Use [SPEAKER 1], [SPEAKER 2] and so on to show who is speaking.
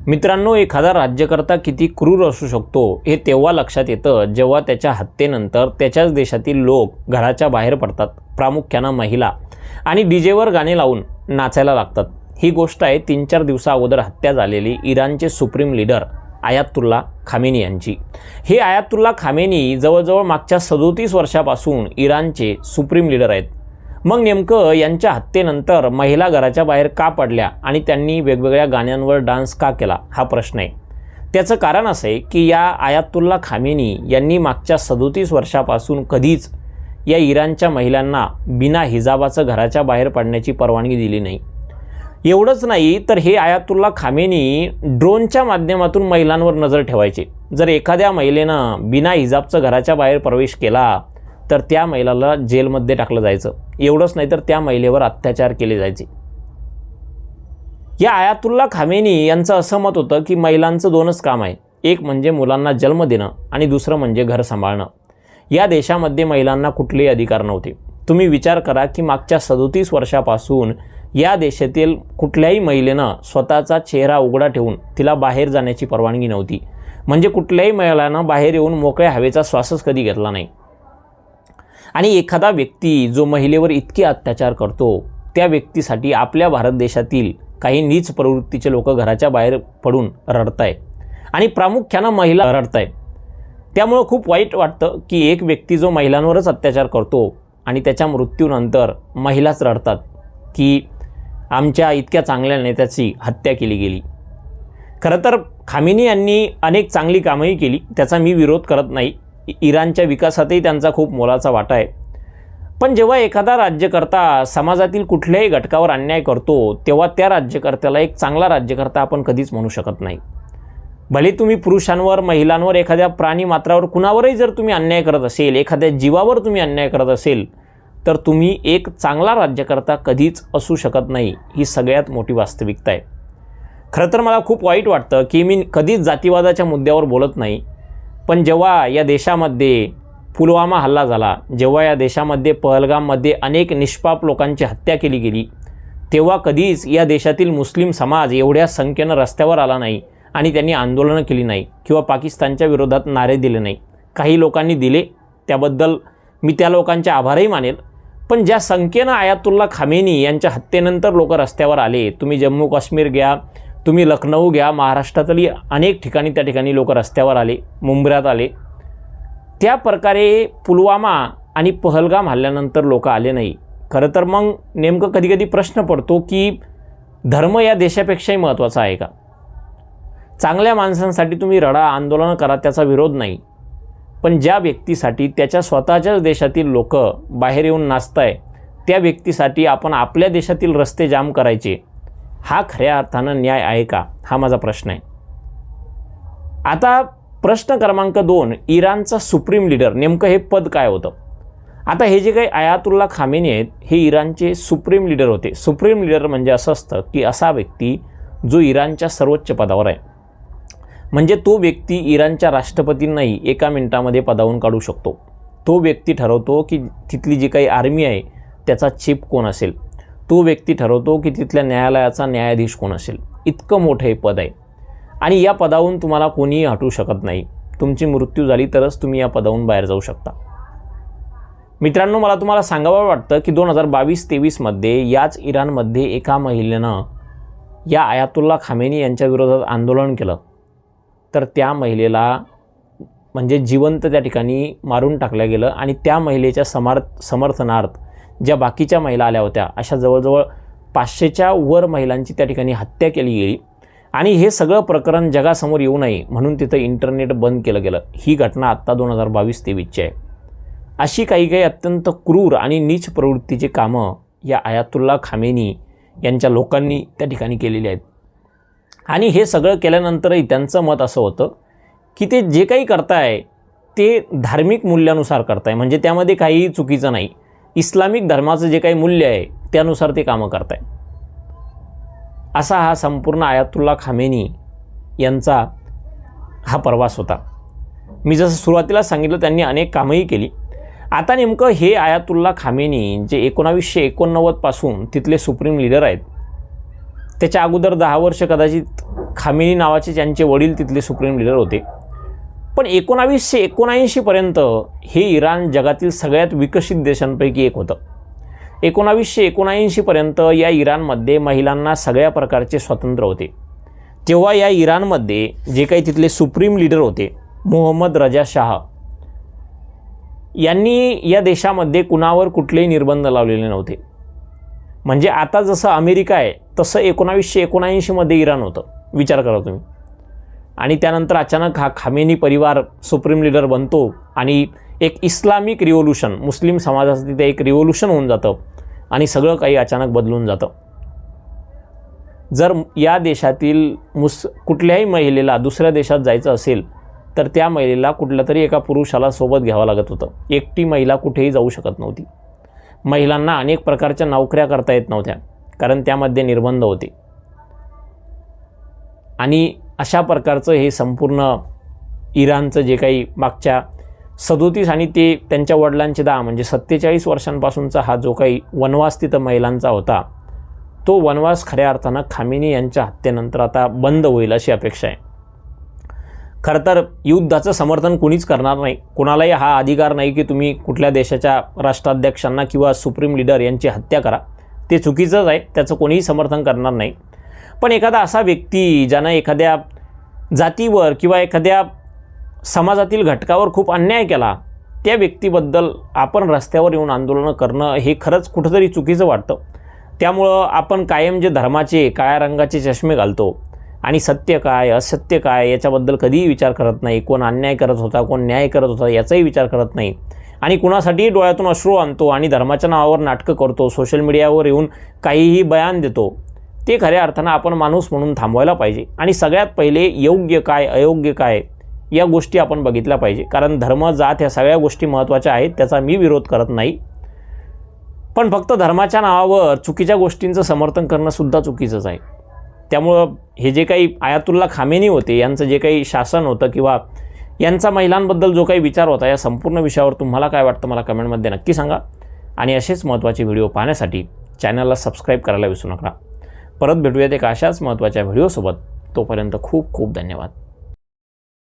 [SPEAKER 1] मित्रांनो, एखादा राज्यकर्ता किती क्रूर असू शकतो हे तेव्हा लक्षात येतं जेव्हा त्याच्या हत्येनंतर त्याच्याच देशातील लोक घराच्या बाहेर पडतात, प्रामुख्याने महिला, आणि डीजेवर गाणे लावून नाचायला लागतात। ही गोष्ट आहे 3-4 दिवसा अगोदर हत्या झालेली इराणचे सुप्रीम लीडर आयातुल्ला खामेनी यांची। हे आयातुल्ला खामेनी जवळजवळ मागच्या 37 वर्षापासून इराणचे सुप्रीम लीडर आहेत। मग नेमकं यांच्या हत्येनंतर महिला घराच्या बाहेर का पडल्या आणि त्यांनी वेगवेगळ्या गाण्यांवर डान्स का केला हा प्रश्न आहे। त्याचं कारण असं आहे की या आयातुल्ला खामेनी यांनी मागच्या 37 वर्षापासून कधीच या इराणच्या महिलांना बिना हिजाबाचं घराच्या बाहेर पडण्याची परवानगी दिली नाही। एवढंच नाही तर हे आयातुल्ला खामेनी ड्रोनच्या माध्यमातून महिलांवर नजर ठेवायचे। जर एखाद्या महिलेनं बिना हिजाबचं घराच्या बाहेर प्रवेश केला तर त्या महिलेला जेलमध्ये टाकलं जायचं। एवढंच नाही तर त्या महिलेवर अत्याचार केले जायचे। या आयातुल्ला खामेनी यांचं असं मत होतं की महिलांचं 2च काम आहे, एक म्हणजे मुलांना जन्म देणं आणि दुसरं म्हणजे घर सांभाळणं। या देशामध्ये महिलांना कुठलेही अधिकार नव्हते। तुम्ही विचार करा की मागच्या 37 वर्षापासून या देशातील कुठल्याही महिलेनं स्वतःचा चेहरा उघडा ठेवून तिला बाहेर जाण्याची परवानगी नव्हती। म्हणजे कुठल्याही महिलांना बाहेर येऊन मोकळ्या हवेचा श्वासच कधी घेतला नाही। आणि एखादा व्यक्ती जो महिलेवर इतके अत्याचार करतो त्या व्यक्तीसाठी आपल्या भारत देशातील काही नीच प्रवृत्तीचे लोक घराच्या बाहेर पडून रडताय आणि प्रामुख्याने महिला रडताय। त्यामुळे खूप वाईट वाटतं की एक व्यक्ती जो महिलांवरच अत्याचार करतो आणि त्याच्या मृत्यूनंतर महिलाच रडतात की आमच्या इतक्या चांगल्या नेत्याची हत्या केली गेली। खरं तर खामेनी यांनी अनेक चांगली कामंही केली, त्याचा मी विरोध करत नाही। इराणच्या विकासातही त्यांचा खूप मोलाचा वाटा आहे। पण जेव्हा एखादा राज्यकर्ता समाजातील कुठल्याही घटकावर अन्याय करतो तेव्हा त्या राज्यकर्त्याला एक चांगला राज्यकर्ता आपण कधीच म्हणू शकत नाही। भले तुम्ही पुरुषांवर, महिलांवर, एखाद्या प्राणी मात्रावर, कुणावरही जर तुम्ही अन्याय करत असेल, एखाद्या जीवावर तुम्ही अन्याय करत असेल तर तुम्ही एक चांगला राज्यकर्ता कधीच असू शकत नाही। ही सगळ्यात मोठी वास्तविकता आहे। खरं तर मला खूप वाईट वाटतं की मी कधीच जातीवादाच्या मुद्द्यावर बोलत नाही, पण जेव्हा या देशामध्ये पुलवामा हल्ला झाला, जेव्हा या देशामध्ये पहलगाममध्ये अनेक निष्पाप लोकांची हत्या केली गेली, तेव्हा कधीच या देशातील मुस्लिम समाज एवढ्या संख्येनं रस्त्यावर आला नाही आणि त्यांनी आंदोलनं केली नाही किंवा पाकिस्तानच्या विरोधात नारे दिले नाही। काही लोकांनी दिले, त्याबद्दल मी त्या लोकांचे आभारही मानेल। पण ज्या संख्येनं आयातुल्ला खामेनी यांच्या हत्येनंतर लोक रस्त्यावर आले, तुम्ही जम्मू काश्मीर घ्या, तुम्ही लखनौ घ्या, महाराष्ट्रातली अनेक ठिकाणी त्या ठिकाणी लोक रस्त्यावर आले, मुंबईत आले, त्या प्रकारे पुलवामा आणि पहलगाम हल्ल्यानंतर लोक आले नाही। खरं तर मग नेमकं कधी प्रश्न पडतो की धर्म या देशापेक्षाही महत्त्वाचा आहे का? चांगल्या माणसांसाठी तुम्ही रडा, आंदोलन करा, त्याचा विरोध नाही, पण ज्या व्यक्तीसाठी त्याच्या स्वतःच्याच देशातील लोक बाहेर येऊन नाचताय त्या व्यक्तीसाठी आपण आपल्या देशातील रस्ते जाम करायचे, हा खऱ्या अर्थानं न्याय आहे का? हा माझा प्रश्न आहे। आता प्रश्न क्रमांक 2, इराणचा सुप्रीम लीडर नेमकं हे पद काय होतं? आता हे जे काही आयातुल्ला खामेनी आहेत हे इराणचे सुप्रीम लीडर होते। सुप्रीम लीडर म्हणजे असं असतं की असा व्यक्ती जो इराणच्या सर्वोच्च पदावर आहे, म्हणजे तो व्यक्ती इराणच्या राष्ट्रपतींनाही एका मिनिटामध्ये पदावून काढू शकतो। तो व्यक्ती ठरवतो की तिथली जी काही आर्मी आहे त्याचा चीफ कोण असेल, तो व्यक्ती ठरवतो की तिथल्या न्यायालयाचा न्यायाधीश कोण असेल। इतकं मोठं हे पद आहे आणि या पदावरून तुम्हाला कोणीही हटवू शकत नाही। तुमची मृत्यू झाली तरच तुम्ही या पदावरून बाहेर जाऊ शकता। मित्रांनो, मला तुम्हाला सांगावं वाटतं की 2022-23 मध्ये याच इराणमध्ये एका महिलेनं या आयातुल्ला खामेनी यांच्या विरोधात आंदोलन केलं, तर त्या महिलेला म्हणजे जिवंत त्या ठिकाणी मारून टाकलं गेलं आणि त्या महिलेच्या समर्थनार्थ ज्या बाकीच्या महिला आल्या होत्या अशा जवळजवळ 500च्या वर महिलांची त्या ठिकाणी हत्या केली गेली। आणि हे सगळं प्रकरण जगासमोर येऊ नये म्हणून तिथं इंटरनेट बंद केलं गेलं। ही घटना आत्ता 2022-23ची आहे। अशी काही अत्यंत क्रूर आणि नीच प्रवृत्तीची कामं या आयातुल्ला खामेनी यांच्या लोकांनी त्या ठिकाणी केलेली आहेत। आणि हे सगळं केल्यानंतरही त्यांचं मत असं होतं की ते जे काही करताय ते धार्मिक मूल्यानुसार करताय, म्हणजे त्यामध्ये काहीही चुकीचं नाही। इस्लामिक धर्माचं जे काही मूल्य आहे त्यानुसार ते कामं करताय। असा हा संपूर्ण आयातुल्ला खामेनी यांचा हा प्रवास होता। मी जसं सुरुवातीला सांगितलं त्यांनी अनेक कामंही केली। आता नेमकं हे आयातुल्ला खामेनी जे 1989 पासून तिथले सुप्रीम लीडर आहेत, त्याच्या अगोदर 10 वर्ष कदाचित खामेनी नावाचे त्यांचे वडील तिथले सुप्रीम लीडर होते. पण 1979 पर्यंत हे इराण जगातील सगळ्यात विकसित देशांपैकी एक होतं. 1979 पर्यंत या इराणमध्ये महिलांना सगळ्या प्रकारचे स्वातंत्र्य होते. तेव्हा या इराणमध्ये जे काही तिथले सुप्रीम लीडर होते मोहम्मद रजा शाह यांनी या देशामध्ये कुणावर कुठलेही निर्बंध लावलेले नव्हते. म्हणजे आता जसं अमेरिका आहे तसं 1979 मध्ये इराण होतं. विचार करा तुम्ही. आणि त्यानंतर अचानक हा खामेनी परिवार सुप्रीम लीडर बनतो आणि एक इस्लामिक रिव्होल्यूशन, मुस्लिम समाजाचं तिथे एक रिव्होल्यूशन होऊन जातं आणि सगळं काही अचानक बदलून जातं. जर या देशातील कुठल्याही महिलेला दुसऱ्या देशात जायचं असेल तर त्या महिलेला कुठल्या तरी एका पुरुषाला सोबत घ्यावं लागत होतं. एकटी महिला कुठेही जाऊ शकत नव्हती. महिलांना अनेक प्रकारच्या नोकऱ्या करता येत नव्हत्या कारण त्यामध्ये निर्बंध होते. आणि अशा प्रकारचं हे संपूर्ण इराणचं जे काही मागच्या 37 आणि ते त्यांच्या वडिलांचे 10 म्हणजे 47 वर्षांपासूनचा हा जो काही वनवास तिथं महिलांचा होता तो वनवास खऱ्या अर्थानं खामेनी यांच्या हत्येनंतर आता बंद होईल अशी अपेक्षा आहे. खरं तर युद्धाचं समर्थन कोणीच करणार नाही. कोणालाही हा अधिकार नाही की तुम्ही कुठल्या देशाच्या राष्ट्राध्यक्षांना किंवा सुप्रीम लीडर यांची हत्या करा. ते चुकीचंच आहे, त्याचं कोणीही समर्थन करणार नाही. पण एखादा असा व्यक्ती ज्यानं एखाद्या जातीवर किंवा एखाद्या समाजातील घटकावर खूप अन्याय केला त्या व्यक्तीबद्दल आपण रस्त्यावर येऊन आंदोलनं करणं हे खरंच कुठंतरी चुकीचं वाटतं. त्यामुळं आपण कायम जे धर्माचे काळ्या रंगाचे चष्मे घालतो आणि सत्य काय असत्य काय याच्याबद्दल कधीही विचार करत नाही. कोण अन्याय करत होता कोण न्याय करत होता याचाही विचार करत नाही आणि कुणासाठीही डोळ्यातून अश्रू आणतो आणि धर्माच्या नावावर नाटकं करतो, सोशल मीडियावर येऊन काहीही बयान देतो, ते खऱ्या अर्थानं आपण माणूस म्हणून थांबवायला पाहिजे. आणि सगळ्यात पहिले योग्य काय अयोग्य काय या गोष्टी आपण बघितल्या पाहिजे. कारण धर्म जात ह्या सगळ्या गोष्टी महत्त्वाच्या आहेत, त्याचा मी विरोध करत नाही. पण फक्त धर्माच्या नावावर चुकीच्या गोष्टींचं समर्थन करणं सुद्धा चुकीचंच आहे. त्यामुळं हे जे काही आयातुल्ला खामेनी होते यांचं जे काही शासन होतं किंवा यांचा महिलांबद्दल जो काही विचार होता या संपूर्ण विषयावर तुम्हाला काय वाटतं मला कमेंटमध्ये नक्की सांगा. आणि असेच महत्त्वाचे व्हिडिओ पाहण्यासाठी चॅनलला सबस्क्राईब करायला विसरू नका. परत भेटूयात एक अशाच महत्त्वाच्या व्हिडिओसोबत. तोपर्यंत खूप खूप धन्यवाद.